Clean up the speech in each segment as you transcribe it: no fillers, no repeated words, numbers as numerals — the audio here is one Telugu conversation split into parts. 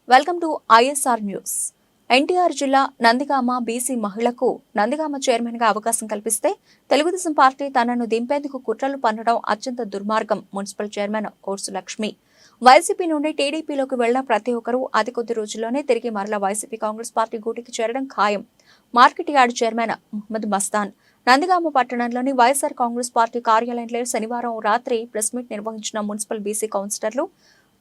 Welcome to ISR news. NTR జిల్లా నందిగామ బీసీ మహిళకు నందిగామ చైర్మన్ గా అవకాశం కల్పిస్తే తెలుగుదేశం పార్టీ తనను దింపేందుకు కుట్రలు పన్నడం అత్యంత దుర్మార్గం. Municipal chairman Orsu Lakshmi YCP నుండి టీడీపీలోకి వెళ్లిన ప్రతి ఒక్కరూ అతి కొద్ది రోజుల్లోనే తిరిగి మరలా వైసీపీ కాంగ్రెస్ పార్టీ గూటికి చేరడం ఖాయం. Market yard chairman Mohammed Mastan Nandigama పట్టణంలోని వైఎస్ఆర్ కాంగ్రెస్ పార్టీ కార్యాలయంలో శనివారం రాత్రి ప్రెస్ మీట్ నిర్వహించిన మున్సిపల్ బీసీ కౌన్సిలర్లు,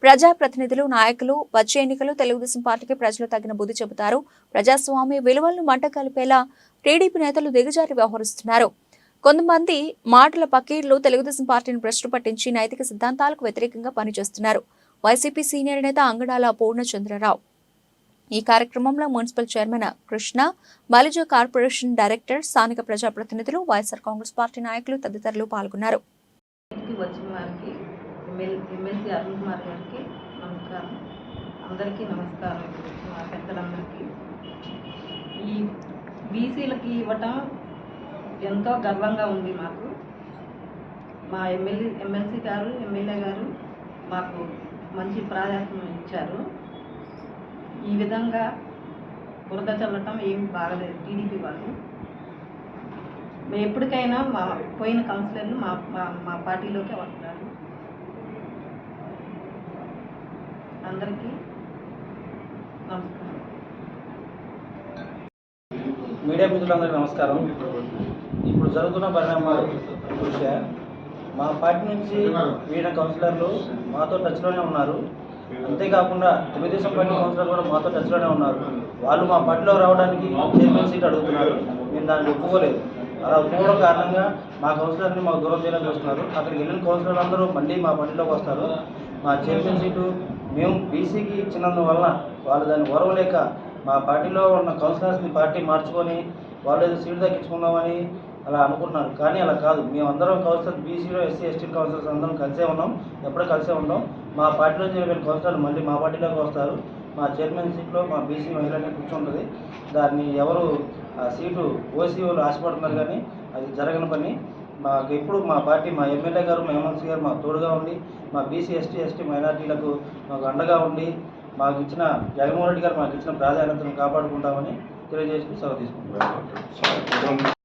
ప్రజాప్రతినిధులు, నాయకులు వచ్చే ఎన్నికలు తెలుగుదేశం పార్టీకి ప్రజలు తగిన బుద్ధి చెబుతారు. ప్రజాస్వామ్య విలువలను మంట కలిపేలా టీడీపీ నేతలు దిగజారి వ్యవహరిస్తున్నారు. కొంతమంది మాటల పకీర్లు తెలుగుదేశం పార్టీని భ్రష్టు పట్టించి నైతిక సిద్ధాంతాలకు వ్యతిరేకంగా పనిచేస్తున్నారు. వైసీపీ సీనియర్ నేత అంగడాల పూర్ణచంద్రరావు ఈ కార్యక్రమంలో municipal chairman Krishna, Balija corporation director, స్థానిక ప్రజాప్రతినిధులు, వైఎస్ఆర్ కాంగ్రెస్ పార్టీ నాయకులు తదితరులు పాల్గొన్నారు. ఎమ్మెల్సీ అరుణ్ కుమార్ గారికి నమస్కారం. అందరికీ నమస్కారం. మా పెద్దలందరికీ ఈ బీసీలకి ఇవ్వటం ఎంతో గర్వంగా ఉంది మాకు. మా ఎమ్మెల్సీ గారు, ఎమ్మెల్యే గారు మాకు మంచి ప్రాధాన్యత ఇచ్చారు. ఈ విధంగా బురద చల్లటం ఏం బాగలేదు టీడీపీ వాళ్ళు. మేము ఎప్పటికైనా మా పోయిన కౌన్సిలర్లు మా పార్టీలోకి వస్తారు. అందరికీ నమస్కారం. మీడియా మిత్రులందరికీ నమస్కారం. ఇప్పుడు జరుగుతున్న పరిణామాలు దృష్ట్యా మా పార్టీ నుంచి వీడిన కౌన్సిలర్లు మాతో టచ్లోనే ఉన్నారు. అంతేకాకుండా తెలుగుదేశం పార్టీ కౌన్సిలర్లు కూడా మాతో టచ్లోనే ఉన్నారు. వాళ్ళు మా పార్టీలో రావడానికి చైర్మన్ సీట్ అడుగుతున్నారు. మేము దాన్ని ఒప్పుకోలేదు. అలా ఒప్పుకోవడం కారణంగా మా కౌన్సిలర్ని మాకు దూరం చేయడానికి చూస్తున్నారు. అక్కడికి వెళ్ళిన కౌన్సిలర్లు అందరూ మళ్ళీ మా పార్టీలోకి వస్తారు. మా చైర్మన్ సీటు మేము బీసీకి ఇచ్చినందువలన వాళ్ళు దాన్ని ఓరవలేక మా పార్టీలో ఉన్న కౌన్సిలర్స్ని పార్టీ మార్చుకొని వాళ్ళు ఏదో సీటు దక్కించుకుందామని అలా అనుకుంటున్నారు. కానీ అలా కాదు. మేమందరం కౌన్సిలర్ బీసీలో ఎస్సీ ఎస్టీ కౌన్సిలర్స్ అందరం కలిసే ఉన్నాం. ఎప్పుడూ కలిసే ఉన్నాం. మా పార్టీలో చేరిన కౌన్సిలర్లు మళ్ళీ మా పార్టీలోకి వస్తారు. మా చైర్మన్ సీట్లో మా బీసీ మహిళనే కూర్చుంటుంది. దాన్ని ఎవరు ఆ సీటు ఓసీ వాళ్ళు ఆశపడుతున్నారు, కానీ అది జరగని పని. మాకు ఎప్పుడు మా పార్టీ, మా ఎమ్మెల్యే గారు, మా ఎమ్మెల్సీ గారు మాకు తోడుగా ఉండి మా బీసీ ఎస్టీ మైనార్టీలకు మాకు అండగా ఉండి మాకు ఇచ్చిన జగన్మోహన్ రెడ్డి గారు మాకు ఇచ్చిన ప్రాధాన్యతను కాపాడుకుంటామని తెలియజేసి సెలవు తీసుకుంటున్నాం.